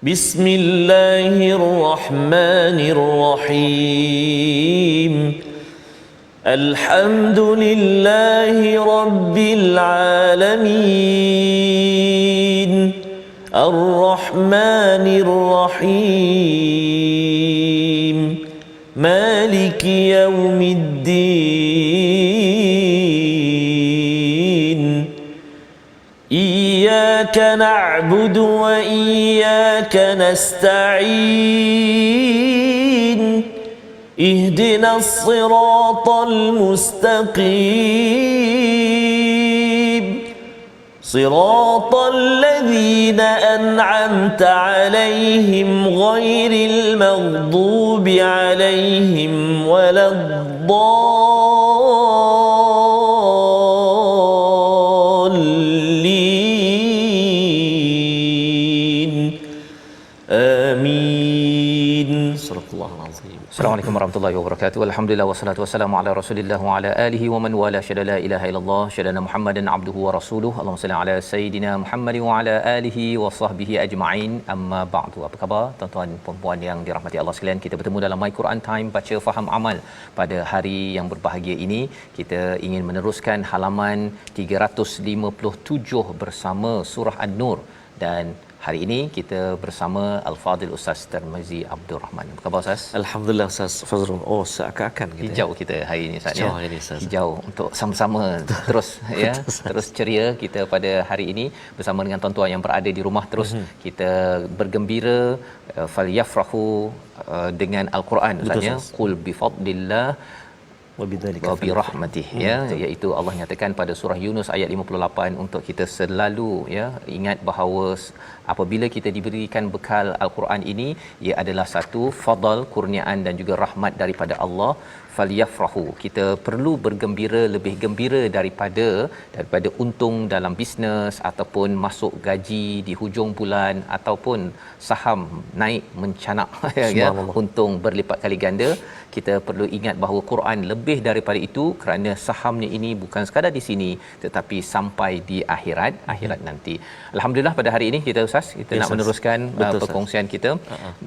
بسم الله الرحمن الرحيم الحمد لله رب العالمين الرحمن الرحيم مالك يوم الدين إياك نعبد وإياك نستعين اهدنا الصراط المستقيم صراط الذين أنعمت عليهم غير المغضوب عليهم ولا الضالين آمين صدق الله العظيم. Assalamualaikum warahmatullahi wabarakatuh. Alhamdulillah wassalatu wassalamu ala Rasulillah wa ala alihi wa man wala syada la ilaha illallah syadana Muhammadan abduhu wa rasuluhu. Allahumma salli ala sayidina Muhammad wa ala alihi wa sahbihi ajma'in. Amma ba'du. Apa khabar tuan-tuan dan puan yang dirahmati Allah sekalian? Kita bertemu dalam My Quran Time baca faham amal pada hari yang berbahagia ini. Kita ingin meneruskan halaman 357 bersama surah An-Nur, dan hari ini kita bersama Al-Fadil Ustaz Tarmizi Abdul Rahman. Apa khabar Ustaz? Alhamdulillah Ustaz Fazrul. Oh, seakan-akan kita Hijau kita hari ini Ustaz ya. Hijau hari ini, Ustaz. Hijau untuk sama-sama terus ya, terus ceria kita pada hari ini bersama dengan tuan-tuan yang berada di rumah, terus kita bergembira, falyafrahu dengan Al-Quran Ustaz ya. Qul bi fadlillah wa birahmatih ya, iaitu Allah nyatakan pada surah Yunus ayat 58 untuk kita selalu ya ingat bahawa apabila kita diberikan bekal Al-Quran ini, ia adalah satu fadal, kurniaan dan juga rahmat daripada Allah. Falyafrahu, kita perlu bergembira, lebih gembira daripada untung dalam bisnes ataupun masuk gaji di hujung bulan ataupun saham naik mencanak ya, untung berlipat kali ganda. Kita perlu ingat bahawa Quran lebih daripada itu, kerana sahamnya ini bukan sekadar di sini tetapi sampai di akhirat nanti. Alhamdulillah pada hari ini kita Ustaz nak meneruskan perkongsian kita.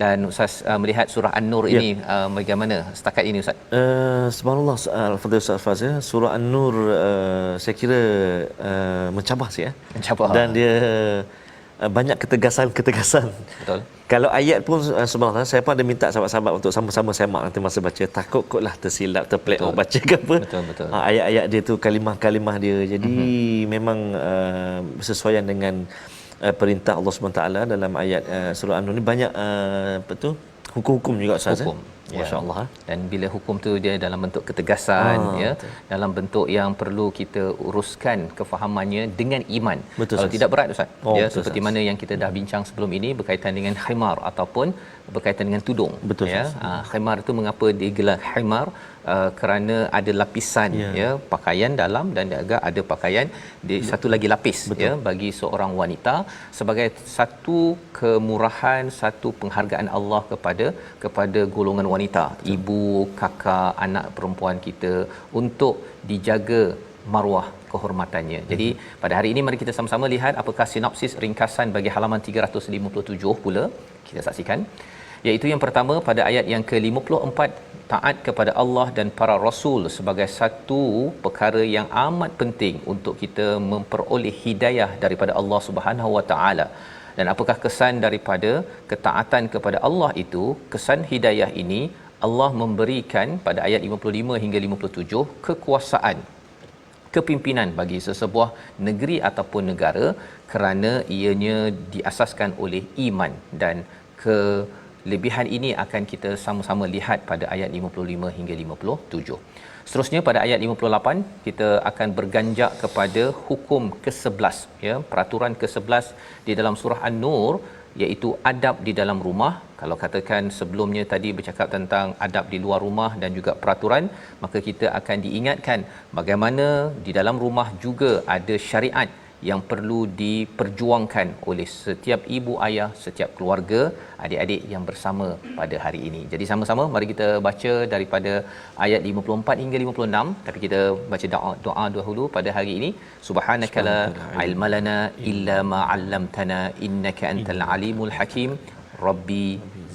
Dan Ustaz melihat surah An-Nur ini bagaimana setakat ini Ustaz? Subhanallah, Al-Fadhil Ustaz Faz ya. Surah An-Nur saya kira mencabar sih ya. Mencabar. Dan dia banyak ketegasan. Betul. Kalau ayat pun subhanallah, saya pun ada minta sahabat-sahabat untuk sama-sama semak nanti masa baca, takut kotlah tersilap, terpelik orang baca ke apa. Betul. Ayat-ayat dia tu, kalimah-kalimah dia. Jadi memang bersesuaian dengan perintah Allah SWT dalam ayat surah An-Nur ni. Banyak apa tu, hukum-hukum juga Ustaz. Hukum. Masya-Allah. Dan bila hukum tu dia dalam bentuk ketegasan ya, betul. Dalam bentuk yang perlu kita uruskan kefahamannya dengan iman. Betul, kalau tidak berat Ustaz ya, betul, seperti mana yang kita dah bincang sebelum ini berkaitan dengan khimar ataupun berkaitan dengan tudung. Betul, ya. Khimar itu mengapa digelar khimar? Kerana ada lapisan ya, pakaian dalam dan juga ada pakaian di satu lagi lapis ya, bagi seorang wanita sebagai satu kemurahan, satu penghargaan Allah kepada golongan wanita, ibu, kakak, anak perempuan kita, untuk dijaga maruah kehormatannya. Jadi pada hari ini mari kita sama-sama lihat apakah sinopsis ringkasan bagi halaman 357 pula kita saksikan. Iaitu yang pertama pada ayat yang ke-54, taat kepada Allah dan para rasul sebagai satu perkara yang amat penting untuk kita memperoleh hidayah daripada Allah Subhanahu Wa Taala. Dan apakah kesan daripada ketaatan kepada Allah itu? Kesan hidayah ini Allah memberikan pada ayat 55 hingga 57 kekuasaan, kepimpinan bagi sesebuah negeri ataupun negara, kerana ianya diasaskan oleh iman. Dan kelebihan ini akan kita sama-sama lihat pada ayat 55 hingga 57. Seterusnya pada ayat 58 kita akan berganjak kepada hukum ke-11 ya, peraturan ke-11 di dalam surah An-Nur, iaitu adab di dalam rumah. Kalau katakan sebelumnya tadi bercakap tentang adab di luar rumah dan juga peraturan, maka kita akan diingatkan bagaimana di dalam rumah juga ada syariat yang perlu diperjuangkan oleh setiap ibu ayah, setiap keluarga, adik-adik yang bersama pada hari ini. Jadi sama-sama mari kita baca daripada ayat 54 hingga 56, tapi kita baca doa dahulu pada hari ini. Subhanakala ilmalana illa ma 'allamtana innaka antal alimul hakim. rabbi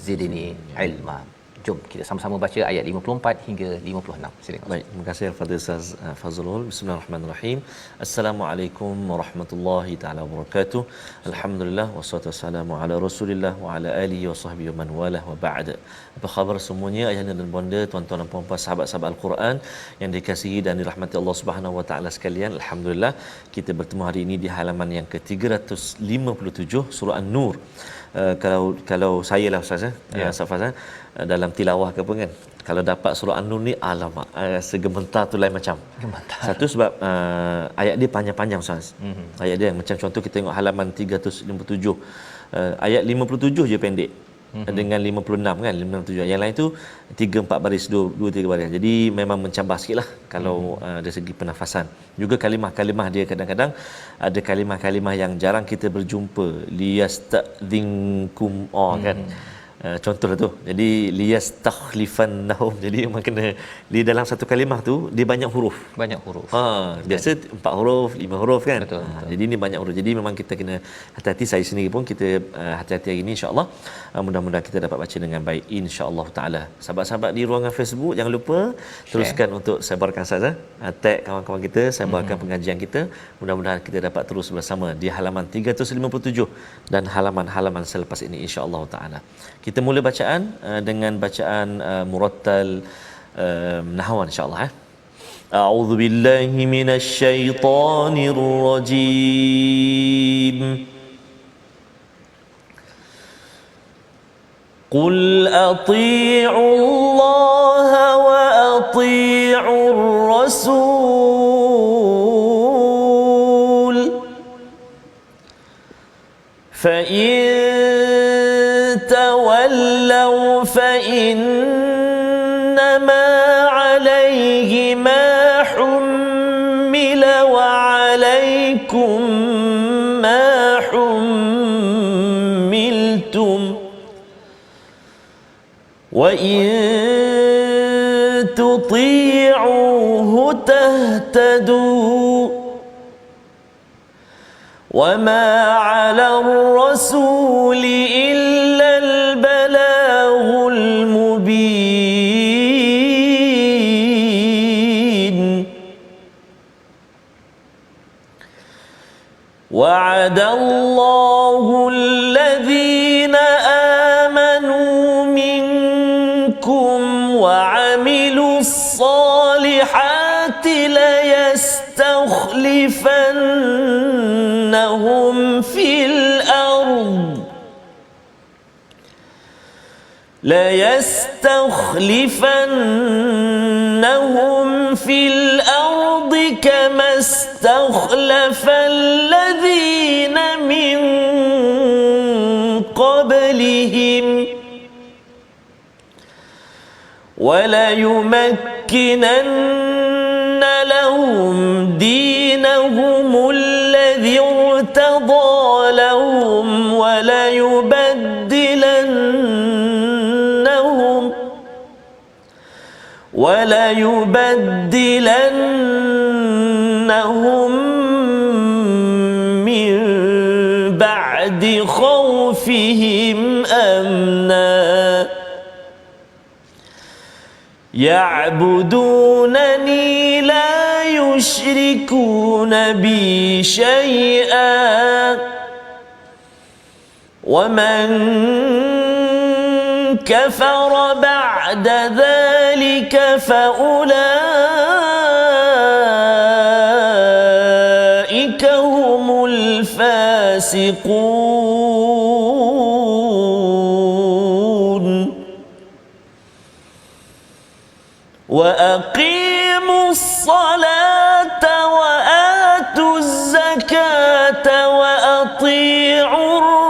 zidni ilma. Jom kita sama-sama baca ayat 54 hingga 56. Silakan. Baik, terima kasih kepada Ustaz Fazrul. Bismillahirrahmanirrahim. Assalamualaikum warahmatullahi taala wabarakatuh. Alhamdulillah wassalatu wassalamu ala Rasulillah wa ala alihi wa sahbihi wa man walah wa ba'd. Apa khabar semuanya ayahanda dan bonda, tuan-tuan dan puan-puan sahabat-sahabat Al-Quran yang dikasihi dan dirahmati Allah Subhanahu wa taala sekalian. Alhamdulillah kita bertemu hari ini di halaman yang ke-357 surah An-Nur. Kalau saya lah Ustaz Ustaz Fazal dalam tilawah ke apa kan, kalau dapat surah An-Nur ni alamak segementar tu lain macam. Satu sebab ayat dia panjang-panjang Ustaz. Ayat dia macam contoh kita tengok halaman 357 ayat 57 je pendek. Dengan 56 kan, 57. Yang lain tu 3 4 baris, 2 3 baris. Jadi memang mencabar sikitlah kalau dari segi pernafasan. Juga kalimah-kalimah dia kadang-kadang ada kalimah-kalimah yang jarang kita berjumpa. Liyastadzinkum kan. Contohlah tu. Jadi liyastakhlifannahum. Jadi memang kena di dalam satu kalimah tu dia banyak huruf. Banyak huruf. Biasa 4 huruf, 5 huruf kan. Betul. Jadi ini banyak huruf. Jadi memang kita kena hati-hati, saya sendiri pun kita hati-hati hari ini insya-Allah. Mudah-mudahan kita dapat baca dengan baik insya-Allah taala. Sahabat-sahabat di ruangan Facebook jangan lupa teruskan untuk sebarkan saja. Tag kawan-kawan kita, sebarkan pengajian kita. Mudah-mudahan kita dapat terus bersama di halaman 357 dan halaman-halaman selepas ini insya-Allah taala. Kita mula bacaan dengan bacaan murattal nahwan insya-Allah. A'udzu billahi minasy syaithanir rajim. Qul atii'u Allah wa atii'ur rasul fa in تولوا فإنما عليه ما حمل وعليكم ما حملتم وإن تطيعوه تهتدوا وما على الرسول إلا البلاغ المبين وعد الله الذين آمنوا منكم وعملوا الصالحات ليستخلفنهم في الأرض كما استخلف الذين من قبلهم وليمكنن لهم دينهم الذي ارتضى لهم وليبدلنهم من بعد خوفهم أمنا يعبدونني لا يشركون بي شيئا ومن كفر بعد ذلك فأولئك هم الفاسقون وأقيموا الصلاة وآتوا الزكاة وأطيعوا الرسول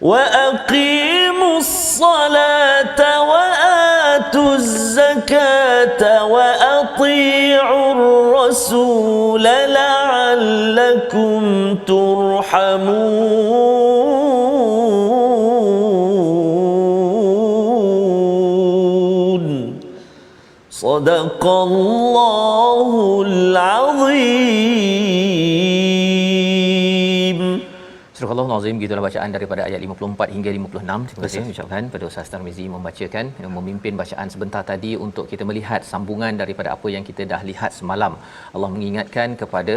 وأقيموا الصلاة وآتوا الزكاة وأطيعوا الرسول لعلكم ترحمون Sadaqallahul Azim. Surah Al-Azim, gitulah bacaan daripada ayat 54 hingga 56. Terima kasih ucapkan pada Ustaz Tarmizi membacakan, memimpin bacaan sebentar tadi untuk kita melihat sambungan daripada apa yang kita dah lihat semalam. Allah mengingatkan kepada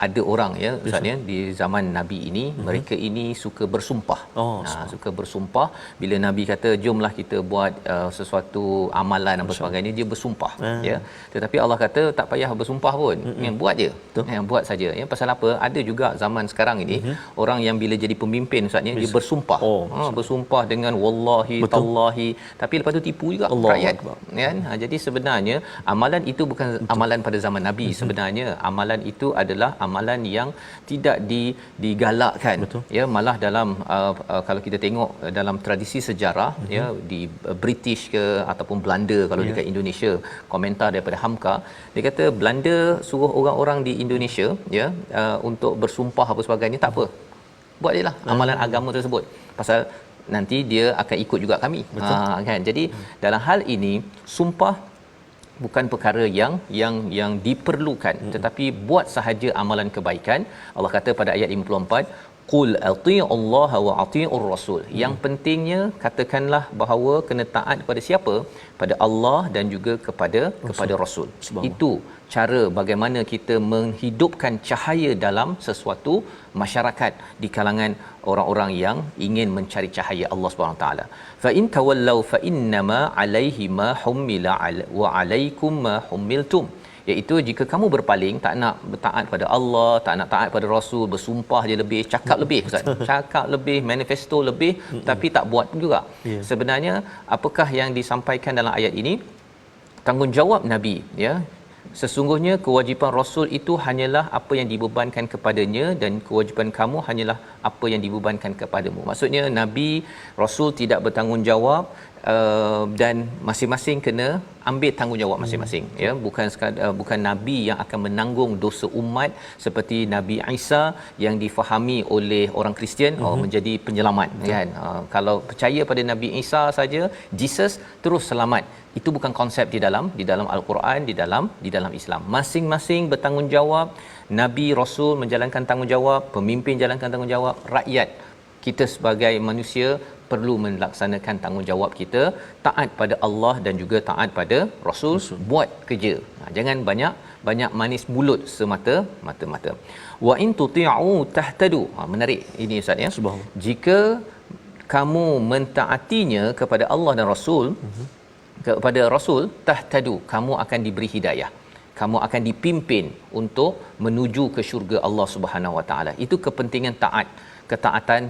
ada orang ya Ustaz ya, di zaman Nabi ini, mereka ini suka bersumpah. Suka bersumpah. Bila Nabi kata jomlah kita buat sesuatu amalan apa sebagainya, dia bersumpah ya. Tetapi Allah kata tak payah bersumpah pun. Buat je. Buat saja ya. Pasal apa? Ada juga zaman sekarang ini orang yang bila jadi pemimpin Ustaz ni, dia bersumpah. Bersumpah dengan wallahi tallahi, tapi lepas tu tipu juga rakyat kan. Jadi sebenarnya amalan itu bukan amalan pada zaman Nabi. Sebenarnya amalan itu adalah amalan yang tidak digalakkan ya, malah dalam kalau kita tengok dalam tradisi sejarah ya, di British ke ataupun Belanda, kalau dekat Indonesia, komentar daripada Hamka, dia kata Belanda suruh orang-orang di Indonesia ya untuk bersumpah apa sebagainya, tak apa, buat je lah amalan agama tersebut, pasal nanti dia akan ikut juga kami. Kan. Jadi dalam hal ini sumpah bukan perkara yang diperlukan, tetapi buat sahaja amalan kebaikan. Allah kata pada ayat 54, qul atii'ullaha wa atii'ur rasul. Yang pentingnya katakanlah bahawa kena taat kepada siapa? Pada Allah dan juga kepada Rasul. Itu cara bagaimana kita menghidupkan cahaya dalam sesuatu masyarakat di kalangan orang-orang yang ingin mencari cahaya Allah Subhanahu taala. Fa in tawallau fa innama 'alaihi ma hummila wa 'alaikum ma hummiltum. Iaitu jika kamu berpaling, tak nak bertaat pada Allah, tak nak taat pada Rasul, bersumpah je lebih, cakap lebih Ustaz. Cakap lebih, manifesto lebih, tapi tak buat juga. Sebenarnya apakah yang disampaikan dalam ayat ini? Tanggungjawab Nabi ya. Sesungguhnya kewajipan Rasul itu hanyalah apa yang dibebankan kepadanya, dan kewajipan kamu hanyalah apa yang dibebankan kepadamu. Maksudnya Nabi, Rasul tidak bertanggungjawab, dan masing-masing kena ambil tanggungjawab masing-masing ya. Bukan Nabi yang akan menanggung dosa umat seperti Nabi Isa yang difahami oleh orang Kristian menjadi penyelamat kan. Kalau percaya pada Nabi Isa saja, Jesus terus selamat. Itu bukan konsep di dalam Al-Quran, di dalam Islam. Masing-masing bertanggungjawab. Nabi, Rasul menjalankan tanggungjawab, pemimpin jalankan tanggungjawab, rakyat kita sebagai manusia perlu melaksanakan tanggungjawab kita, taat pada Allah dan juga taat pada Rasul. Buat kerja. Jangan banyak manis mulut semata-mata. Wa in tuti'u tahtadu. Menarik ini Ustaz ya. Jika kamu mentaatinya kepada Allah dan Rasul, kepada Rasul, tahtadu, kamu akan diberi hidayah. Kamu akan dipimpin untuk menuju ke syurga Allah Subhanahu Wa Taala. Itu kepentingan taat. Ketaatan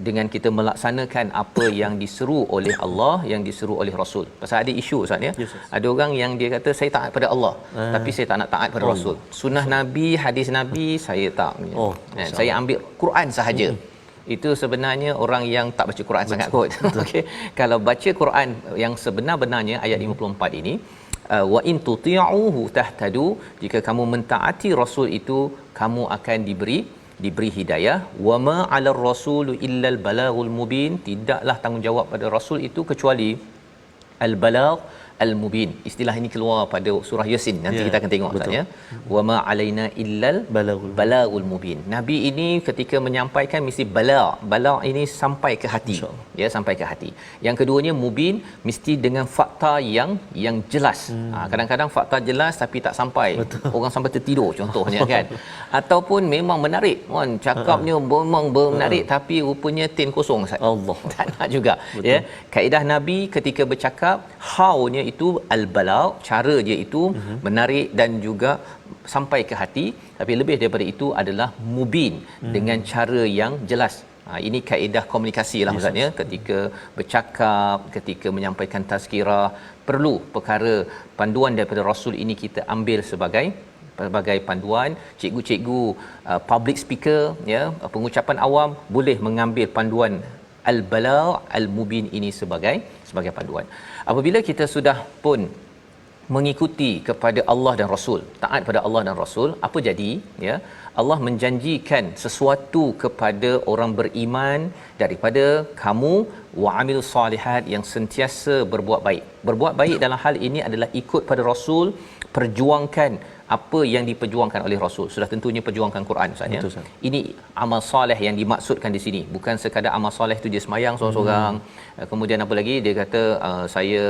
dengan kita melaksanakan apa yang diseru oleh Allah, yang diseru oleh Rasul. Pasal ada isu Ustaz ya. Ada orang yang dia kata saya taat pada Allah, tapi saya tak nak taat pada Rasul. Sunnah Nabi, hadis Nabi saya tak. Saya ambil Quran sahaja. Itu sebenarnya orang yang tak baca Quran sangat kot. Okey. Kalau baca Quran yang sebenar-benarnya ayat 54 ini, wa in tuti'uhu tahtadu, jika kamu mentaati Rasul itu kamu akan diberi hidayah. Wa ma 'alar rasul illal balaghul mubin. Tidaklah tanggungjawab pada Rasul itu kecuali al-balagh al-mubin. Istilah ini keluar pada surah Yasin. Nanti kita akan tengok Ustaz ya. Wa ma 'alaina illal balaghul mubin. Nabi ini ketika menyampaikan mesti balagh ini sampai ke hati. Ya, sampai ke hati. Yang keduanya mubin, mesti dengan fakta yang jelas. Kadang-kadang fakta jelas tapi tak sampai. Orang sampai tertidur contohnya kan. Ataupun memang menarik kan, cakapnya memang menarik tapi rupanya tin kosong Ustaz. Allah. Tak nak juga. Ya. Kaedah Nabi ketika bercakap, how-nya itu al-balagh, cara dia itu menarik dan juga sampai ke hati, tapi lebih daripada itu adalah mubin, dengan cara yang jelas. Ini kaedah komunikasi lah Ustaz ya. Ketika bercakap, ketika menyampaikan tazkirah, perlu perkara panduan daripada Rasul ini kita ambil sebagai panduan. Cikgu-cikgu public speaker ya, pengucapan awam boleh mengambil panduan al-balagh al-mubin ini sebagai panduan. Apabila kita sudah pun mengikuti kepada Allah dan Rasul, taat pada Allah dan Rasul, apa jadi ya? Allah menjanjikan sesuatu kepada orang beriman daripada kamu wa amilus solihat, yang sentiasa berbuat baik. Berbuat baik dalam hal ini adalah ikut pada Rasul, perjuangkan apa yang diperjuangkan oleh Rasul. Sudah tentunya perjuangkan Quran Ustaz ya. Ini amal soleh yang dimaksudkan di sini, bukan sekadar amal soleh tu dia sembahyang seorang-seorang. Kemudian apa lagi dia kata saya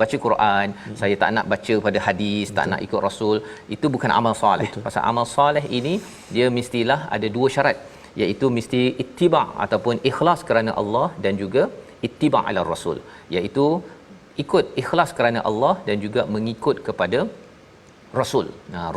baca Quran, saya tak nak baca pada hadis, tak nak ikut Rasul. Itu bukan amal soleh. Pasal amal soleh ini dia mestilah ada dua syarat, iaitu mesti ittiba' ataupun ikhlas kerana Allah dan juga ittiba' ala Rasul, iaitu ikut ikhlas kerana Allah dan juga mengikut kepada Rasul.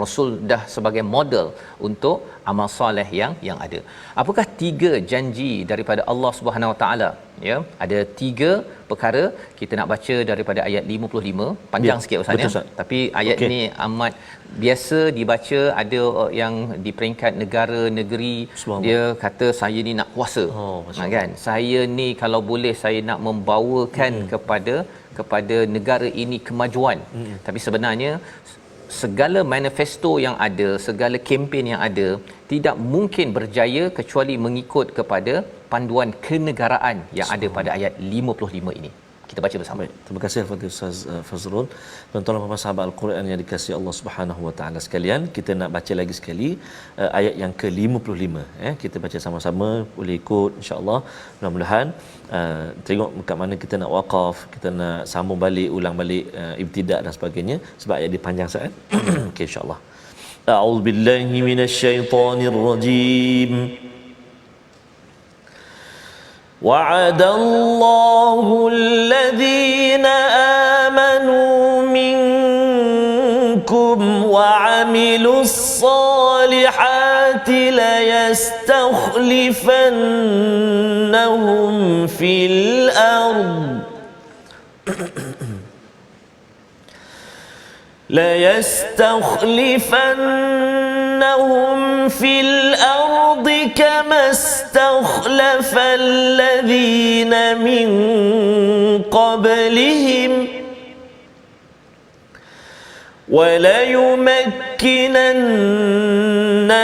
Rasul dah sebagai model untuk amal soleh yang ada. Apakah tiga janji daripada Allah Subhanahu Wa Taala? Ya, ada tiga perkara. Kita nak baca daripada ayat 55, panjang sikit Ustaz ya. Tapi ayat ni amat biasa dibaca. Ada yang di peringkat negara negeri dia kata saya ni nak kuasa. Kan? Saya ni kalau boleh saya nak membawakan kepada negara ini kemajuan. Tapi sebenarnya segala manifesto yang ada, segala kempen yang ada tidak mungkin berjaya kecuali mengikut kepada panduan kenegaraan yang ada pada ayat 55 ini. Kita baca bersama. Baik, terima kasih kepada Ustaz Fazrul. Tuan-tuan dan puan-puan sahabat Al-Quran yang dikasihi Allah Subhanahu Wa Taala sekalian, kita nak baca lagi sekali ayat yang ke-55 kita baca sama-sama, boleh ikut insya-Allah. Mudah-mudahan tengok kat mana kita nak waqaf, kita nak sambung balik, ulang balik ibtidak dan sebagainya sebab ayat dia panjang sangat. Okey insya-Allah. A'udzubillahi minasyaitonirrajim. وعد الله الذين آمنوا منكم وعملوا الصالحات ليستخلفنهم في الأرض في الأرض كما استخلف الذين من قبلهم وليمكنن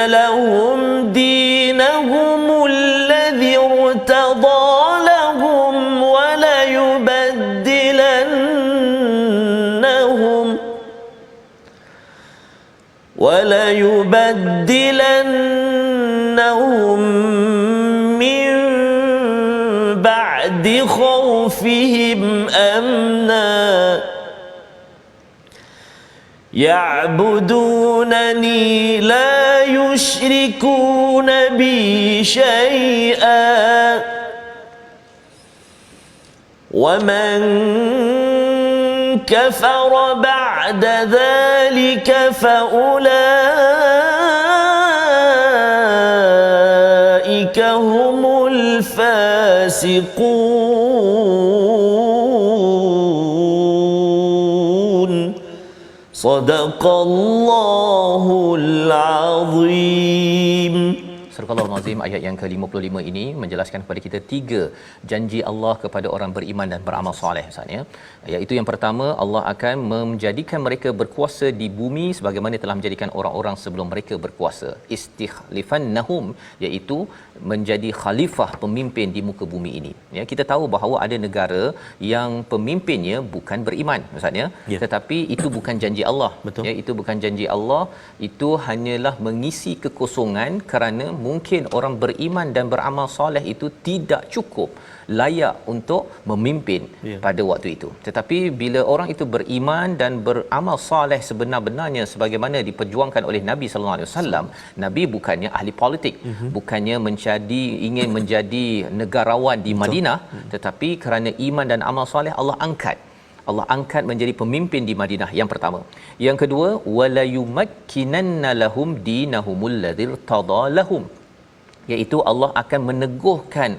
لهم دينهم الذي ارتضى لهم وليبدلنهم من بعد خوفهم أمنا يعبدونني لا يشركون بي شيئا ومن كفر بعد ذلك فأولئك هم الفاسقون صدق الله العظيم. Surah Al-Azim ayat yang ke-55 ini menjelaskan kepada kita tiga janji Allah kepada orang beriman dan beramal soleh Ustaz ya. Iaitu yang pertama, Allah akan menjadikan mereka berkuasa di bumi sebagaimana telah menjadikan orang-orang sebelum mereka berkuasa. Istikhlifannahum, iaitu menjadi khalifah, pemimpin di muka bumi ini. Ya, kita tahu bahawa ada negara yang pemimpinnya bukan beriman Ustaz ya. Tetapi itu bukan janji Allah. Ya, itu bukan janji Allah, itu hanyalah mengisi kekosongan kerana mungkin orang beriman dan beramal soleh itu tidak cukup layak untuk memimpin pada waktu itu. Tetapi bila orang itu beriman dan beramal soleh sebenar-benarnya sebagaimana diperjuangkan oleh Nabi sallallahu alaihi wasallam, Nabi bukannya ahli politik, bukannya ingin menjadi negarawan di Madinah, tetapi kerana iman dan amal soleh Allah angkat menjadi pemimpin di Madinah, yang pertama. Yang kedua, wala yumakkinanna lahum dinahumul ladzir tadalahum, iaitu Allah akan meneguhkan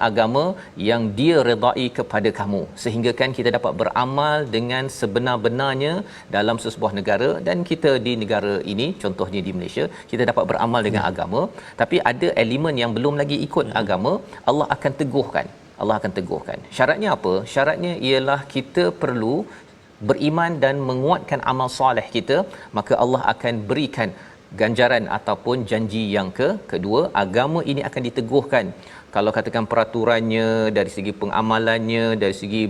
agama yang dia redai kepada kamu, sehingga kan kita dapat beramal dengan sebenar-benarnya dalam sesebuah negara. Dan kita di negara ini, contohnya di Malaysia, kita dapat beramal dengan agama, tapi ada elemen yang belum lagi ikut agama, Allah akan teguhkan. Syaratnya apa? Syaratnya ialah kita perlu beriman dan menguatkan amal soleh kita, maka Allah akan berikan ganjaran ataupun janji yang kedua. Agama ini akan diteguhkan. Kalau katakan peraturannya, dari segi pengamalannya, dari segi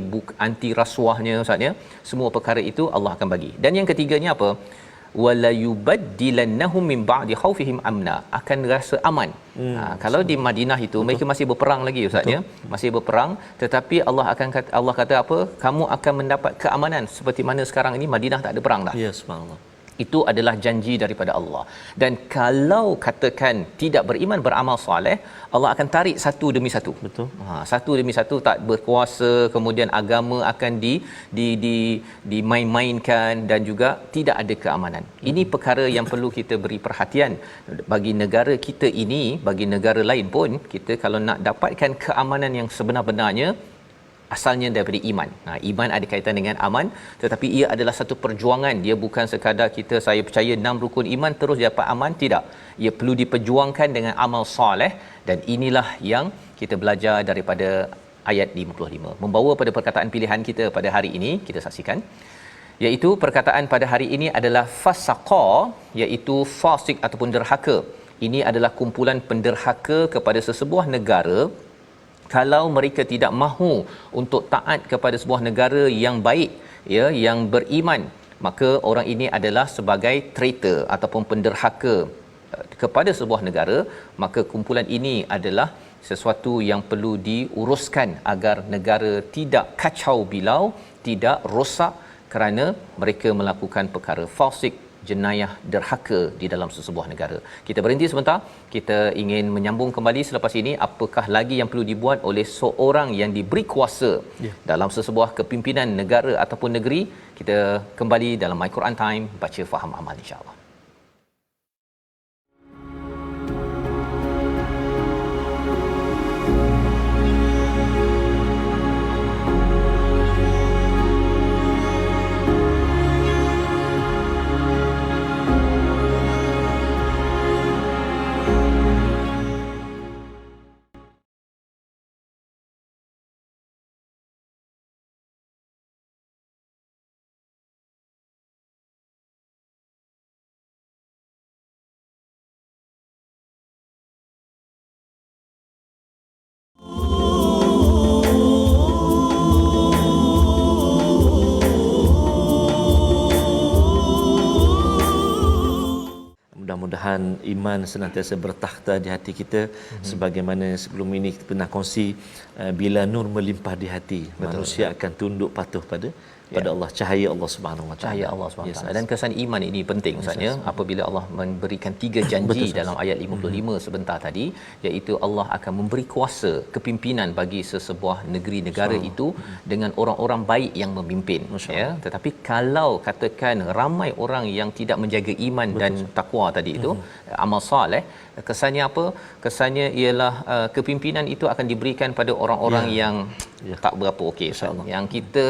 anti rasuahnya ustaz ya, semua perkara itu Allah akan bagi. Dan yang ketiganya apa? Wala yubaddilannahum min ba'di khaufihim amna, akan rasa aman. Kalau di Madinah itu mereka masih berperang lagi ustaz ya, masih berperang, tetapi Allah kata apa? Kamu akan mendapat keamanan seperti mana sekarang ini Madinah tak ada perang dah. Ya, subhanallah. Itu adalah janji daripada Allah. Dan kalau katakan tidak beriman beramal soleh, Allah akan tarik satu demi satu. Betul. Satu demi satu, tak berkuasa, kemudian agama akan dimain-mainkan dan juga tidak ada keamanan. Ini perkara yang perlu kita beri perhatian bagi negara kita ini, bagi negara lain pun. Kita kalau nak dapatkan keamanan yang sebenar-benarnya, asalnya daripada iman. Iman ada kaitan dengan aman, tetapi ia adalah satu perjuangan. Dia bukan sekadar saya percaya 6 rukun iman terus dapat aman, tidak. Ia perlu diperjuangkan dengan amal soleh, dan inilah yang kita belajar daripada ayat 55. Membawa pada perkataan pilihan kita pada hari ini, kita saksikan, iaitu perkataan pada hari ini adalah fasaqa, iaitu fasik ataupun derhaka. Ini adalah kumpulan penderhaka kepada sesebuah negara. Kalau mereka tidak mahu untuk taat kepada sebuah negara yang baik, ya, yang beriman, maka orang ini adalah sebagai traitor ataupun penderhaka kepada sebuah negara. Maka kumpulan ini adalah sesuatu yang perlu diuruskan agar negara tidak kacau bilau, tidak rosak kerana mereka melakukan perkara fasik, jenayah, derhaka di dalam sesebuah negara. Kita berhenti sebentar. Kita ingin menyambung kembali selepas ini. Apakah lagi yang perlu dibuat oleh seorang yang diberi kuasa dalam sesebuah kepimpinan negara ataupun negeri? Kita kembali dalam My Quran Time, baca faham amal, insya-Allah. Mudah-mudahan iman senantiasa bertakhta di hati kita, sebagaimana sebelum ini kita pernah kongsi, bila nur melimpah di hati, manusia akan tunduk patuh pada Allah, cahaya Allah Subhanahu Wa Taala. Cahaya Allah Subhanahu Wa Taala. Dan kesan iman ini penting ustaznya, apabila Allah memberikan 3 janji dalam ayat 55 sebentar tadi, iaitu Allah akan memberi kuasa kepimpinan bagi sesebuah negeri negara itu dengan orang-orang baik yang memimpin, ya. Tetapi kalau katakan ramai orang yang tidak menjaga iman dan takwa tadi itu, amal soleh, kesannya apa? Kesannya ialah kepimpinan itu akan diberikan pada orang-orang yang tak berapa okey, yang kita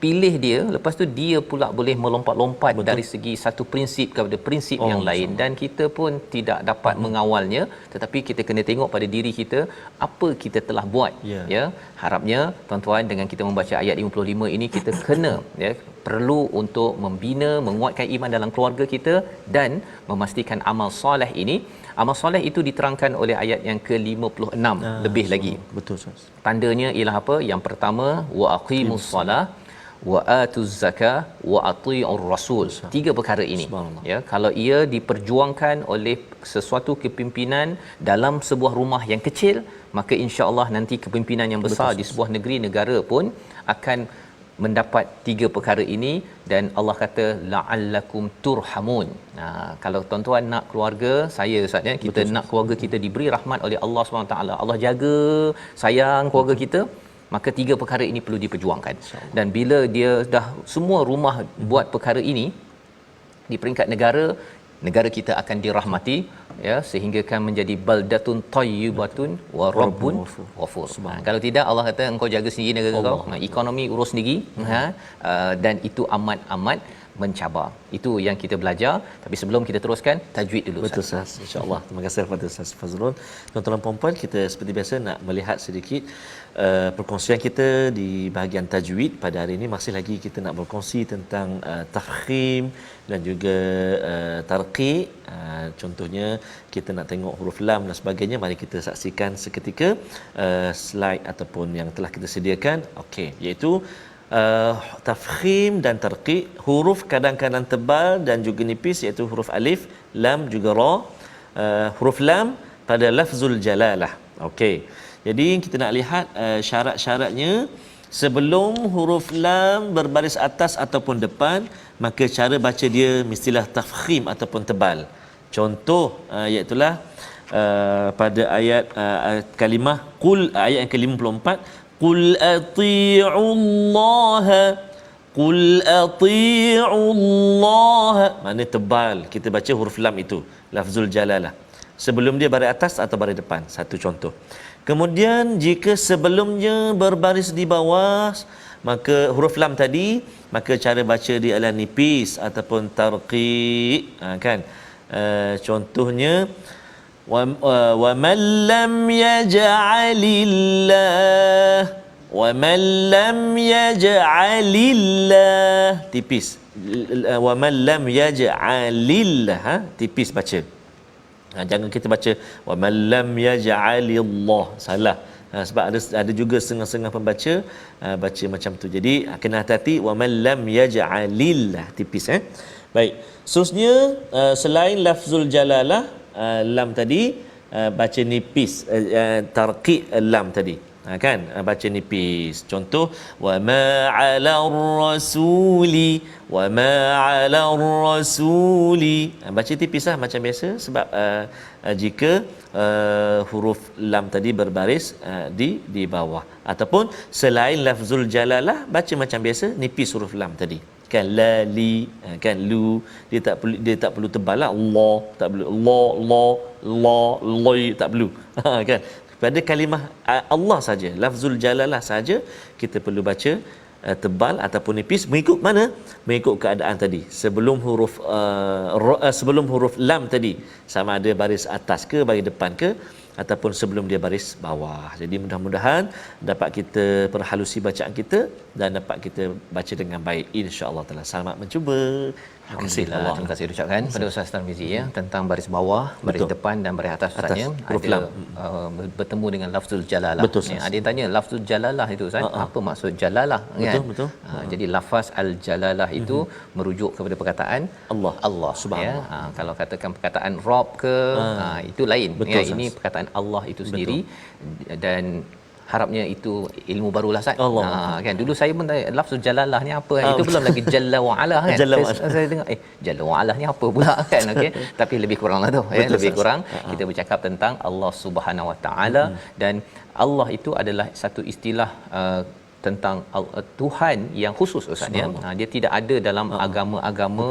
pilih dia, lepas tu dia pula boleh melompat-lompat dari segi satu prinsip kepada prinsip yang lain, dan kita pun tidak dapat mengawalnya. Tetapi kita kena tengok pada diri kita, apa kita telah buat, ya. Harapnya tuan-tuan, dengan kita membaca ayat 55 ini, kita kena, ya, perlu untuk membina, menguatkan iman dalam keluarga kita dan memastikan amal soleh ini. Amal soleh itu diterangkan oleh ayat yang ke-56 lebih lagi. Betul, Ustaz. Tandanya ialah apa? Yang pertama, wa aqimus solah wa atuz zakah wa ati'ur rasul. 3 perkara ini, ya, kalau ia diperjuangkan oleh sesuatu kepimpinan dalam sebuah rumah yang kecil, maka insya-Allah nanti kepimpinan yang besar di sebuah negeri negara pun akan mendapat 3 perkara ini. Dan Allah kata la'allakum turhamun. Kalau tuan-tuan nak keluarga saya ustaz, ya, kita nak keluarga kita diberi rahmat oleh Allah SWT, Allah jaga sayang keluarga kita, maka 3 perkara ini perlu diperjuangkan. Dan bila dia dah semua rumah buat perkara ini di peringkat negara kita akan dirahmati, ya, sehingga kan menjadi baldatun thayyibatun wa rabbun ghafur. Kalau tidak, Allah kata engkau jaga sendiri negara kau, ekonomi urus sendiri, dan itu amat-amat mencabar. Itu yang kita belajar. Tapi sebelum kita teruskan, tajwid dulu Betul Ustaz. Insya-Allah. Terima kasih kepada Ustaz Fazrul. Tuan-tuan dan puan-puan, kita seperti biasa nak melihat sedikit perkongsian kita di bahagian tajwid. Pada hari ini masih lagi kita nak berkongsi tentang tafkhim dan juga tarqiq. Contohnya kita nak tengok huruf lam dan sebagainya. Mari kita saksikan seketika slide ataupun yang telah kita sediakan. Okey, iaitu tafkhim dan tarqiq. Huruf kadang-kadang tebal dan juga nipis, iaitu huruf alif, lam juga ra. Huruf lam pada lafzul jalalah. Okey, jadi kita nak lihat syarat-syaratnya. Sebelum huruf lam berbaris atas ataupun depan, maka cara baca dia mestilah tafkhim ataupun tebal. Contoh iaitulah pada ayat kalimah qul, ayat yang ke-54, qul ati'ullaha, qul ati'ullaha, mana tebal. Kita baca huruf lam itu lafzul jalalah, sebelum dia baris atas atau baris depan. Satu contoh. Kemudian jika sebelumnya berbaris di bawah, maka huruf lam tadi, maka cara baca dia adalah nipis ataupun tarqiq, kan. Contohnya wa man lam yaj'alillah, wa man lam yaj'alillah, tipis. Wa man lam yaj'alillah, tipis baca. Jangan kita baca wa man lam yaj'alillah, salah. Sebab ada juga setengah-setengah pembaca baca macam tu. Jadi kena hati-hati, wa man lam yaj'alillah, tipis. Baik. Seterusnya selain lafzul jalalah, lam tadi baca nipis, tarqiq lam tadi, kan, baca nipis. Contoh wa ma 'alar rasuli, wa ma 'alar rasuli, baca tipis lah macam biasa. Sebab jika huruf lam tadi berbaris di bawah, ataupun selain lafzul jalalah baca macam biasa, nipis huruf lam tadi, kan. La li, kan, lu, dia tak perlu tebal lah. Allah tak perlu, Allah tak perlu, kan. Pada kalimah Allah saja, lafzul jalalah saja, kita perlu baca tebal ataupun nipis, mengikut mana? Mengikut keadaan tadi. Sebelum huruf lam tadi, sama ada baris atas ke, baris depan ke, ataupun sebelum dia baris bawah. Jadi mudah-mudahan dapat kita perhalusi bacaan kita dan dapat kita baca dengan baik, insya-Allah taala. Selamat mencuba. Alhamdulillah, terima kasih ucapkan pada Ustaz Tarmizi tentang baris bawah, baris depan dan baris atas. Ustaznya ada bertemu dengan lafzul jalalah. Ada yang tanya lafzul jalalah itu Ustaz, apa maksud jalalah, kan? Betul. Jadi lafaz al-jalalah itu merujuk kepada perkataan Allah Subhanahu. Kalau katakan perkataan Rabb ke, itu lain. Ini perkataan Allah itu sendiri. Dan harapnya itu ilmu barulah Ustaz. Kan dulu saya pun tanya lafzul jalalah ni apa, itu belum lagi jalla wa ala, kan. Saya dengar jalla wa ala ni apa pula, kan. Okey, tapi lebih kuranglah tu, lebih kurang kita bercakap tentang Allah Subhanahu wa taala. Dan Allah itu adalah satu istilah tentang Tuhan yang khusus Ustaz, ya. Dia tidak ada dalam agama-agama,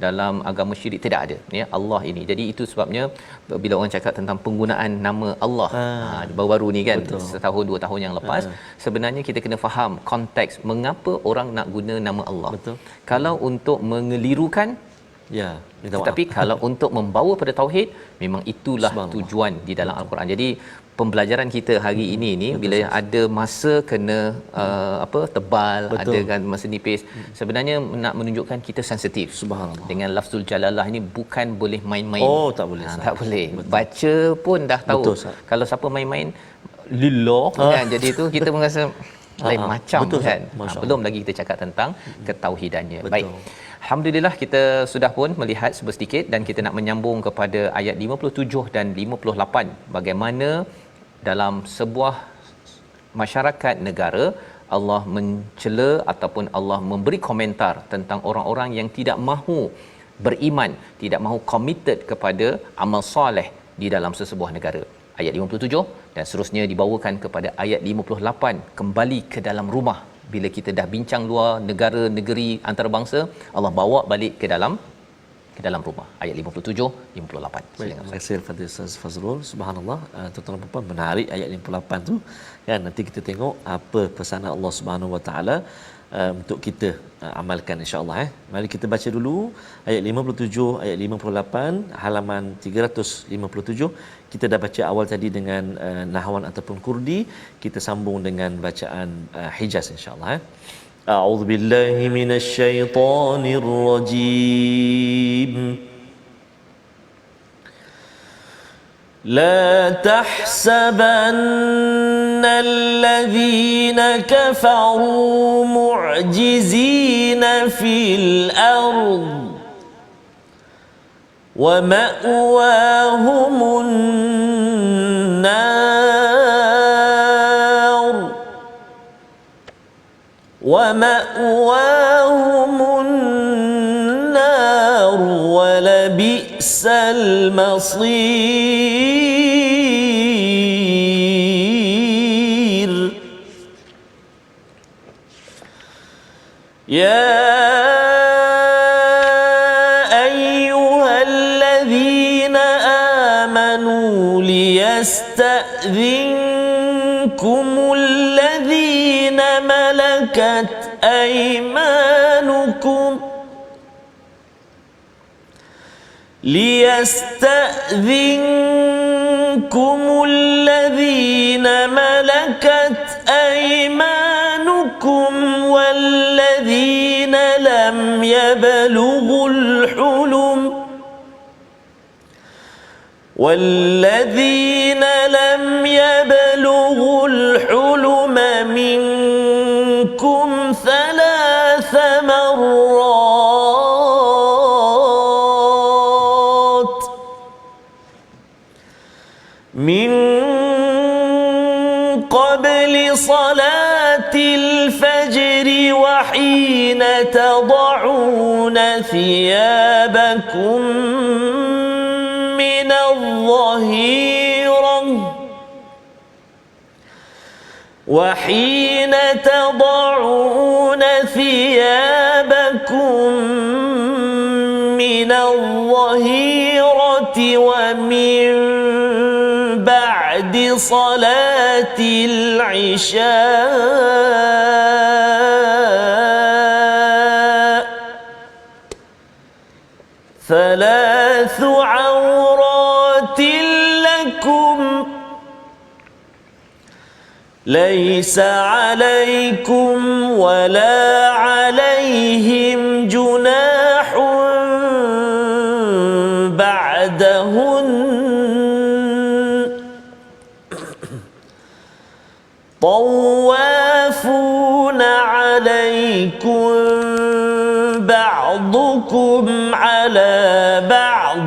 dalam agama syirik tidak ada, ya, Allah ini. Jadi itu sebabnya bila orang cakap tentang penggunaan nama Allah baru-baru ni, kan, setahun 2 tahun yang lepas, sebenarnya kita kena faham konteks mengapa orang nak guna nama Allah. Kalau untuk mengelirukan, ya, tetapi kalau untuk membawa pada tauhid, memang itulah tujuan di dalam Al-Quran. Jadi pembelajaran kita hari ini ni, bila ada masa kena tebal, ada kan masa nipis, sebenarnya nak menunjukkan kita sensitif. Subhanallah. Dengan lafzul jalalah ini bukan boleh main-main. Tak boleh. Tak boleh. Baca pun dah tahu. Kalau siapa main-main lillah, kan, jadi itu kita merasa lain macam, kan. Belum lagi kita cakap tentang ketauhidannya. Baik. Alhamdulillah, kita sudah pun melihat sedikit dan kita nak menyambung kepada ayat 57 dan 58, bagaimana dalam sebuah masyarakat negara Allah mencela ataupun Allah memberi komentar tentang orang-orang yang tidak mahu beriman, tidak mahu committed kepada amal soleh di dalam sesebuah negara. Ayat 57 dan seterusnya dibawakan kepada ayat 58, kembali ke dalam rumah. Bila kita dah bincang luar negara, negeri, antarabangsa, Allah bawa balik ke dalam rumah. Ayat 57, 58. Terima kasih kepada Ustaz Fazrul. Subhanallah, tuan-tuan dan puan, menarik ayat 58 tu, kan. Nanti kita tengok apa pesanan Allah Subhanahu Wa Taala untuk kita amalkan insya-Allah. Mari kita baca dulu ayat 57, ayat 58, halaman 357. Kita dah baca awal tadi dengan nahwan ataupun kurdi, kita sambung dengan bacaan Hijaz insya-Allah. A'udzu billahi minasyaitonir rajim. لا تحسبن الذين كفروا معجزين في الأرض ومأواهم النار ولبئس المصير يا أيها الذين آمنوا ليستأذنكم الذين ملكت أيمانكم والذين لم يبلغوا الحلم منكم 3 مرات من قبل صلاة الفجر وحين تضعون ثيابكم من الظهيرة ومن بعد صلاة العشاء 3 عورات لكم ليس عليكم ولا عليهم جناح بعدهن طوافون عليكم بعضكم على بعض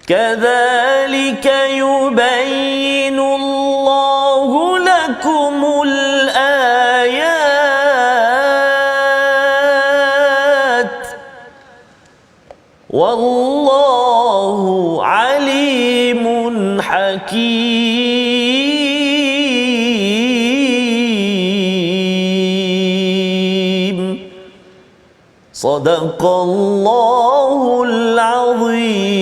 كذلك يبين الله لكم الآيات والله عليم حكيم صدق الله العظيم.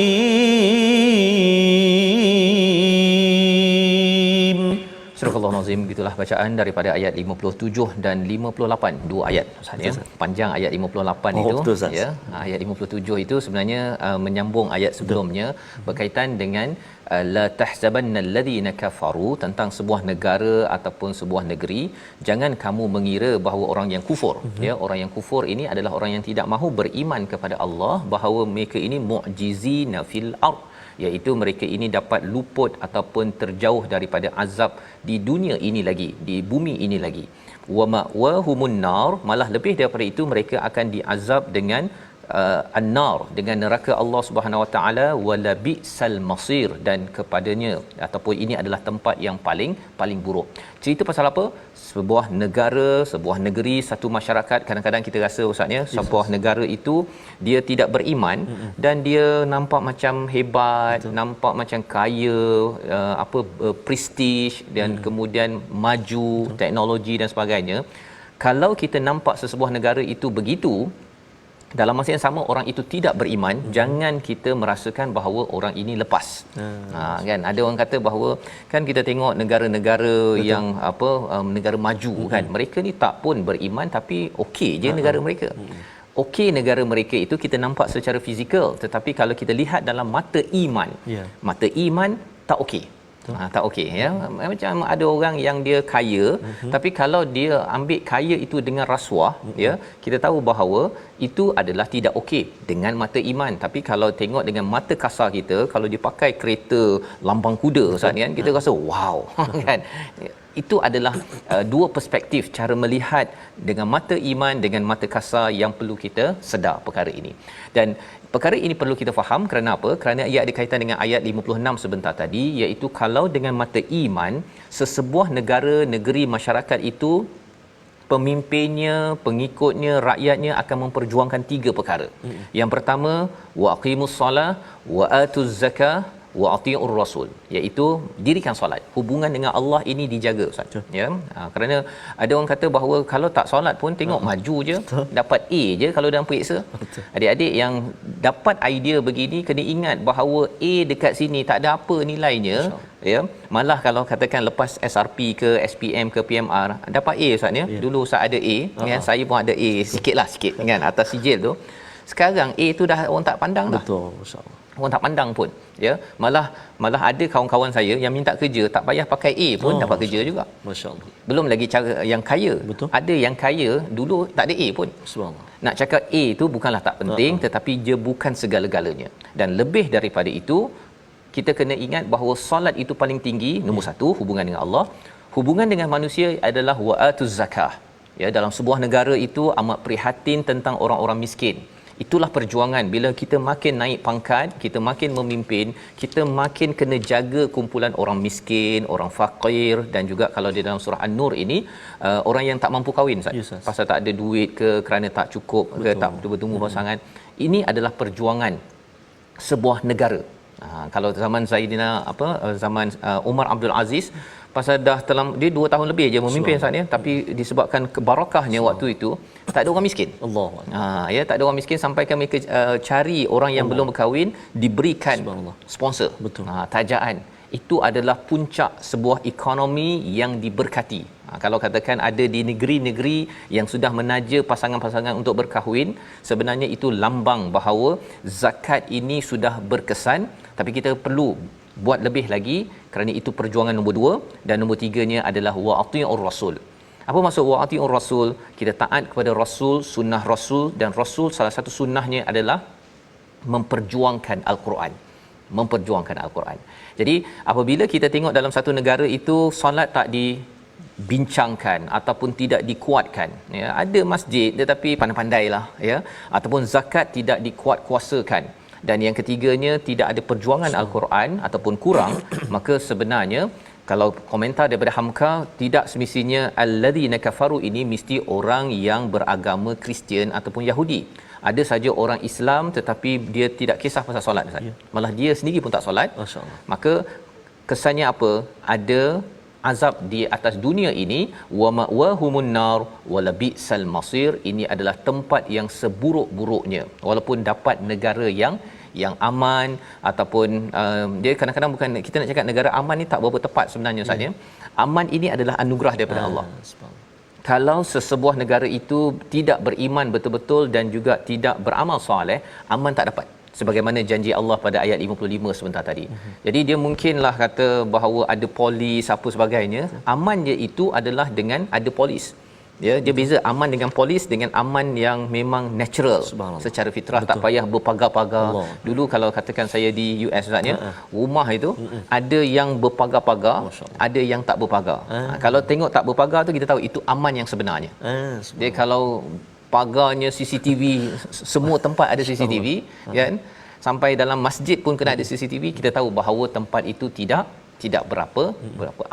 Surah Al-Nazim, begitulah bacaan daripada ayat 57 dan 58, 2 ayat Ustaz ya. Panjang ayat 58 itu betul, ya. Ayat 57 itu sebenarnya menyambung ayat sebelumnya berkaitan dengan la tahsabannal ladzina kafaru, tentang sebuah negara ataupun sebuah negeri. Jangan kamu mengira bahawa orang yang kufur ya, orang yang kufur ini adalah orang yang tidak mahu beriman kepada Allah, bahawa mereka ini mu'jizina fil ard, iaitu mereka ini dapat luput ataupun terjauh daripada azab di dunia ini lagi, di bumi ini lagi. Wa ma'wahumun nar, malah lebih daripada itu mereka akan diazab dengan an-nar, dengan neraka Allah Subhanahu Wa Taala, wala bi'sal masir, dan kepadanya ataupun ini adalah tempat yang paling buruk. Cerita pasal apa? Sebuah negara, sebuah negeri, satu masyarakat. Kadang-kadang kita rasa Ustaz ya, sebuah negara itu dia tidak beriman dan dia nampak macam hebat, nampak macam kaya, prestige dan kemudian maju teknologi dan sebagainya. Kalau kita nampak sesebuah negara itu begitu, dalam masa yang sama orang itu tidak beriman, jangan kita merasakan bahawa orang ini lepas. Kan ada orang kata bahawa kan kita tengok negara-negara yang negara maju kan, mereka ni tak pun beriman tapi okey je negara mereka. Okey negara mereka itu kita nampak secara fizikal, tetapi kalau kita lihat dalam mata iman, mata iman tak okey. Tak okey ya. Macam ada orang yang dia kaya, tapi kalau dia ambil kaya itu dengan rasuah, ya, kita tahu bahawa itu adalah tidak okey dengan mata iman. Tapi kalau tengok dengan mata kasar kita, kalau dia pakai kereta lambang kuda Ustaz kan, kita rasa wow kan. Itu adalah dua perspektif cara melihat dengan mata iman dengan mata kasar yang perlu kita sedar perkara ini. Dan perkara ini perlu kita faham kerana apa? Kerana ia ada kaitan dengan ayat 56 sebentar tadi, iaitu kalau dengan mata iman, sesebuah negara, negeri, masyarakat itu pemimpinnya, pengikutnya, rakyatnya akan memperjuangkan tiga perkara. Yang pertama, wa aqimus solah wa atuz zakah wa atiur rasul, iaitu dirikan solat. Hubungan dengan Allah ini dijaga Ustaz. Ya. Kerana ada orang kata bahawa kalau tak solat pun tengok maju je, dapat A je kalau dalam periksa. Adik-adik yang dapat idea begini kena ingat bahawa A dekat sini tak ada apa nilainya. Ya, malah kalau katakan lepas SRP ke SPM ke PMR dapat A Ustaz ya. Dulu Ustaz ada A, kan, saya pun ada A sikitlah kan atas sijil tu. Sekarang A tu dah orang tak pandang dah. Betul, masya-Allah. Orang tak pandang pun, ya. Malah ada kawan-kawan saya yang minta kerja tak payah pakai A pun dapat kerja juga. Masya-Allah. Belum lagi cara yang kaya. Betul. Ada yang kaya dulu tak ada A pun. Subhanallah. Nak cakap A tu bukanlah tak penting, tetapi dia bukan segala-galanya. Dan lebih daripada itu, kita kena ingat bahawa solat itu paling tinggi. Nombor satu, hubungan dengan Allah. Hubungan dengan manusia adalah wa'atuz zakah. Ya, dalam sebuah negara itu amat prihatin tentang orang-orang miskin. Itulah perjuangan. Bila kita makin naik pangkat, kita makin memimpin, kita makin kena jaga kumpulan orang miskin, orang fakir, dan juga kalau di dalam surah An-Nur ini orang yang tak mampu kahwin Ustaz. Pasal tak ada duit ke, kerana tak cukup ke, tak bertumbuh pasangan. Ini adalah perjuangan sebuah negara. Kalau zaman Zaidina zaman Umar Abdul Aziz, pasal dah dia 2 tahun lebih je memimpin Ustaz ya, tapi disebabkan kebarakahnya waktu itu tak ada orang miskin. Allah. Ya, tak ada orang miskin sampai kami cari orang yang belum berkahwin diberikan sponsor. Betul. Tajaan. Itu adalah puncak sebuah ekonomi yang diberkati. Kalau katakan ada di negeri-negeri yang sudah menaja pasangan-pasangan untuk berkahwin, sebenarnya itu lambang bahawa zakat ini sudah berkesan, tapi kita perlu buat lebih lagi kerana itu perjuangan nombor 2. Dan nombor 3-nya adalah wa atiur rasul. Apa maksud wa atiur rasul? Kita taat kepada rasul, sunnah rasul, dan rasul salah satu sunnahnya adalah memperjuangkan al-Quran. Memperjuangkan al-Quran. Jadi apabila kita tengok dalam satu negara itu solat tak dibincangkan ataupun tidak dikuatkan, ya, ada masjid tetapi pandai-pandailah, ya, ataupun zakat tidak dikuat-kuasakan, dan yang ketiganya tidak ada perjuangan al-Quran ataupun kurang, maka sebenarnya kalau komentar daripada Hamka, tidak semestinya alladzina kafaru ini mesti orang yang beragama Kristian ataupun Yahudi. Ada saja orang Islam tetapi dia tidak kisah pasal solat Ustaz. Malah dia sendiri pun tak solat. Masya-Allah. Maka kesannya apa? Ada azab di atas dunia ini, wa ma'wahumun nar wa labisal masir. Ini adalah tempat yang seburuk-buruknya. Walaupun dapat negara yang aman ataupun dia kadang-kadang bukan kita nak cakap negara aman ni tak berapa tepat sebenarnya Ustaz ya. Aman ini adalah anugerah daripada Allah. Kalau sesebuah negara itu tidak beriman betul-betul dan juga tidak beramal soleh, aman tak dapat. Sebagaimana janji Allah pada ayat 55 sebentar tadi. Jadi dia mungkinlah kata bahawa ada polis apa sebagainya, amannya itu adalah dengan ada polis. Ya, dia beza aman dengan polis dengan aman yang memang natural secara fitrah. Betul. Tak payah berpagar-pagar. Dulu kalau katakan saya di US Ustaz ya, rumah itu ada yang berpagar-pagar, ada yang tak berpagar. Kalau tengok tak berpagar tu kita tahu itu aman yang sebenarnya. Dia kalau pagarnya CCTV, semua tempat ada CCTV, kan? Sampai dalam masjid pun kena ada CCTV, kita tahu bahawa tempat itu tidak berapa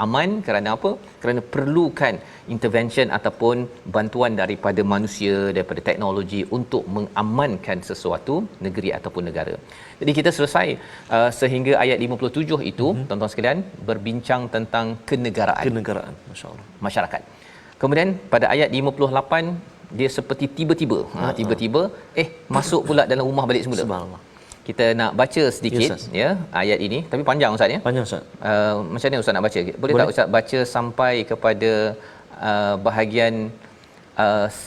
aman. Kerana apa? Kerana perlukan intervention ataupun bantuan daripada manusia, daripada teknologi untuk mengamankan sesuatu negeri ataupun negara. Jadi kita selesai sehingga ayat 57 itu, tuan-tuan sekalian, berbincang tentang kenegaraan. Masya-Allah. Masyarakat. Kemudian pada ayat 58 dia seperti tiba-tiba tiba-tiba masuk pula dalam rumah balik semula. Subhanallah. Kita nak baca sedikit ayat ini, tapi panjang Ustaz ya. Panjang Ustaz. Macam mana Ustaz nak baca? Boleh tak Ustaz baca sampai kepada bahagian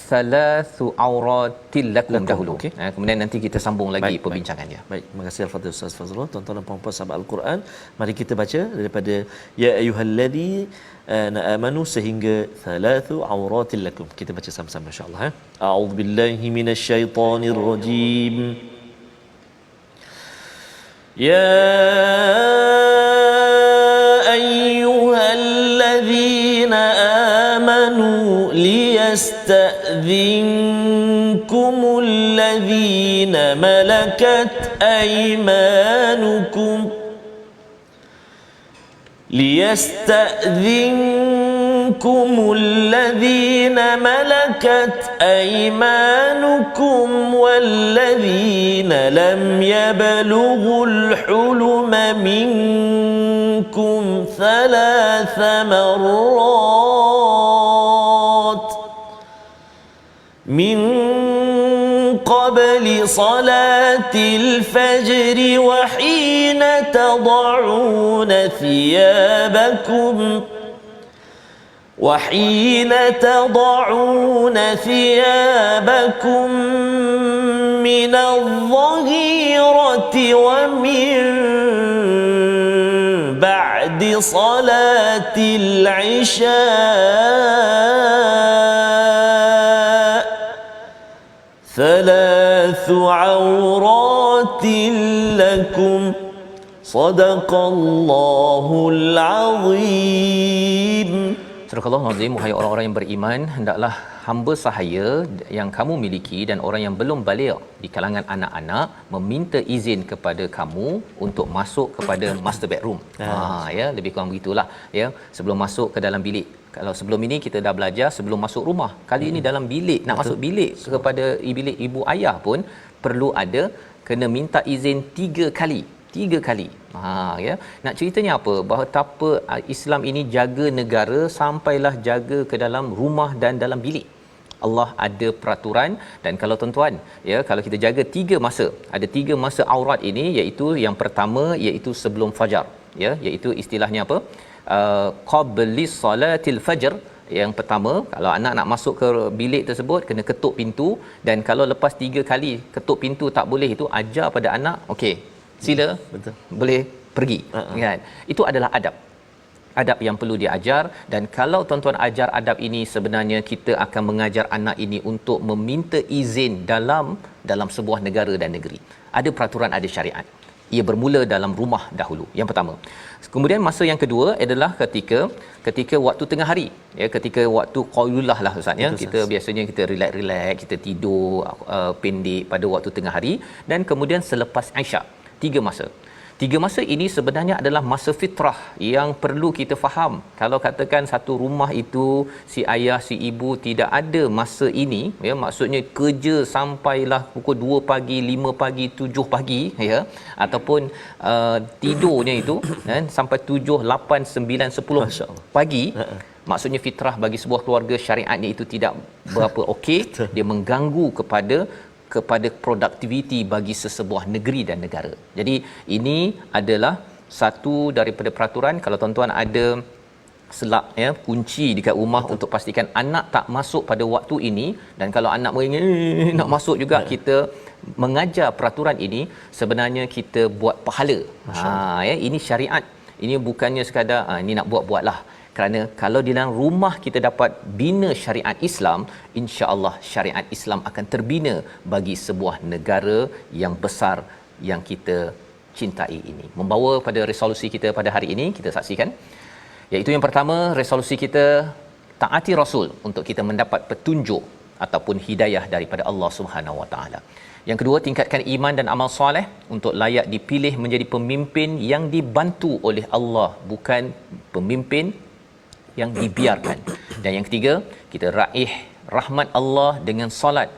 salasu auratil lakum dahulu. Okay. Kemudian nanti kita sambung lagi perbincangannya. Baik, terima kasih Al-Fadhil Ustaz Fazrul. Tuan-tuan dan puan-puan sahabat Al-Quran, mari kita baca daripada ya ayyuhalladzi amanu sehingga thalathu auratil lakum. Kita baca sama-sama insya-Allah. A'udzubillahi minasyaitonir rajim. Ya ayyuhalladzina amanu ليستأذنكم الذين ملكت أيمانكم والذين لم يبلغوا الحلم منكم 3 مرات من قبل صلاة الفجر وحين تضعون ثيابكم من الظهيرة ومن بعد صلاة العشاء 3 عورات لكم صدق الله العظيم. Surah Al-Azim, wahai orang-orang yang beriman, hendaklah hamba sahaya yang kamu miliki dan orang yang belum baligh di kalangan anak-anak meminta izin kepada kamu untuk masuk kepada master bedroom. Ya, lebih kurang begitulah ya, sebelum masuk ke dalam bilik. Kalau sebelum ini kita dah belajar sebelum masuk rumah. Kali ini dalam bilik, nak masuk bilik kepada bilik ibu ayah pun perlu ada kena minta izin 3 kali. 3 kali. Ya. Nak ceritanya apa? Bahawa betapa Islam ini jaga negara sampailah jaga ke dalam rumah dan dalam bilik. Allah ada peraturan, dan kalau tuan-tuan ya, kalau kita jaga 3 masa, ada 3 masa aurat ini, iaitu yang pertama iaitu sebelum fajar ya, iaitu istilahnya apa? Qablis salatil fajr. Yang pertama, kalau anak nak masuk ke bilik tersebut kena ketuk pintu, dan kalau lepas 3 kali ketuk pintu tak boleh, itu ajar pada anak, okey, sila, betul, boleh pergi. Kan, itu adalah adab yang perlu diajar. Dan kalau tuan-tuan ajar adab ini, sebenarnya kita akan mengajar anak ini untuk meminta izin dalam sebuah negara dan negeri. Ada peraturan, ada syariat. Ia bermula dalam rumah dahulu, yang pertama. Kemudian masa yang kedua adalah ketika waktu tengah hari ya, ketika waktu qailullah lah Ustaz ya. Kita biasanya kita relax, kita tidur pendek pada waktu tengah hari, dan kemudian selepas Isyak. 3 masa. 3 masa ini sebenarnya adalah masa fitrah yang perlu kita faham. Kalau katakan satu rumah itu si ayah, si ibu tidak ada masa ini ya, maksudnya kerja sampailah pukul 2 pagi, 5 pagi, 7 pagi ya, ataupun tidurnya itu kan sampai 7, 8, 9, 10 pagi. Maksudnya fitrah bagi sebuah keluarga, syariatnya itu tidak berapa okey. Dia mengganggu kepada produktiviti bagi sesebuah negeri dan negara. Jadi ini adalah satu daripada peraturan. Kalau tuan-tuan ada selak ya, kunci dekat rumah untuk pastikan anak tak masuk pada waktu ini, dan kalau anak nak masuk juga, kita mengajar peraturan ini, sebenarnya kita buat pahala. Ya, ini syariat. Ini bukannya sekadar ini nak buat-buatlah. Kerana kalau di dalam rumah kita dapat bina syariat Islam, insya-Allah syariat Islam akan terbina bagi sebuah negara yang besar yang kita cintai ini. Membawa pada resolusi kita pada hari ini, kita saksikan, iaitu yang pertama, resolusi kita taati Rasul untuk kita mendapat petunjuk ataupun hidayah daripada Allah Subhanahu Wa Taala. Yang kedua, tingkatkan iman dan amal soleh untuk layak dipilih menjadi pemimpin yang dibantu oleh Allah, bukan pemimpin yang dibiarkan. Dan yang ketiga, kita raih rahmat Allah dengan solat,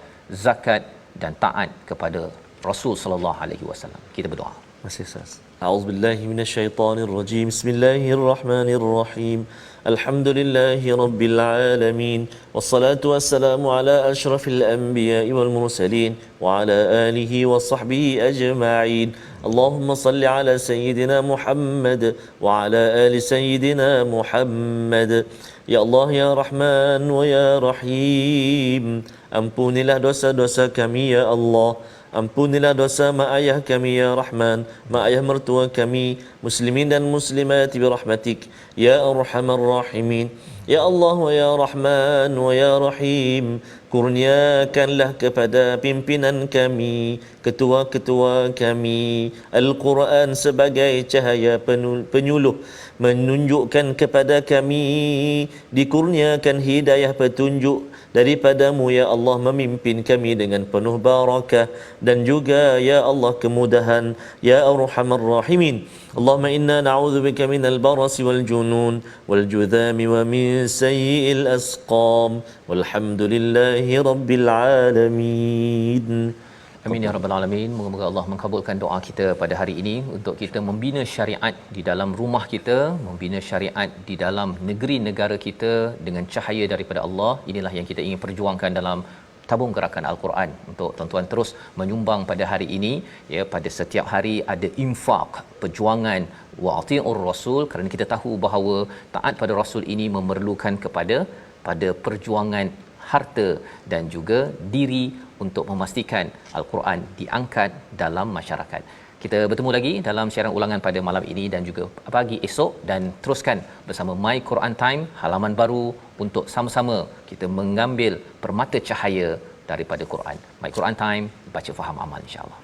zakat dan taat kepada Rasul sallallahu alaihi wasallam. Kita berdoa. Masih Ustaz. A'udzubillahi minasyaitonirrajim. Bismillahirrahmanirrahim. Alhamdulillahi rabbil alamin. Wassalatu wassalamu ala asyrafil anbiya'i wal mursalin wa ala alihi wa sahbihi ajma'in. Allahumma salli ala sayyidina Muhammad wa ala ali sayyidina Muhammad. Ya Allah ya Rahman wa ya Rahim, ampunilah dosa-dosa kami ya Allah. Ampunilah dosa mak ayah kami ya Rahman, mak ayah mertua kami, muslimin dan muslimat bi rahmatik ya arhamar rahimin. Ya Allah wa ya Rahman wa ya Rahim, kurniakanlah kepada pimpinan kami, ketua-ketua kami, Al-Quran sebagai cahaya penyuluh menunjukkan kepada kami, dikurniakan hidayah petunjuk daripadamu ya Allah, memimpin kami dengan penuh barakah dan juga ya Allah kemudahan ya arhamar rahimin. Allahumma inna na'udzubika minal barasi wal junun wal judhami wa min sayyi'il asqam walhamdulillahi rabbil alamin. Amin ya rabbal alamin. Moga-moga Allah mengabulkan doa kita pada hari ini untuk kita membina syariat di dalam rumah kita, membina syariat di dalam negeri negara kita dengan cahaya daripada Allah. Inilah yang kita ingin perjuangkan dalam tabung gerakan Al-Quran. Untuk tuan-tuan terus menyumbang pada hari ini, ya, pada setiap hari ada infak, perjuangan wa'ti'ur rasul, kerana kita tahu bahawa taat pada rasul ini memerlukan pada perjuangan harta dan juga diri untuk memastikan Al-Quran diangkat dalam masyarakat. Kita bertemu lagi dalam siaran ulangan pada malam ini dan juga pagi esok, dan teruskan bersama My Quran Time, halaman baru untuk sama-sama kita mengambil permata cahaya daripada Quran. My Quran Time, baca faham amal, insya-Allah.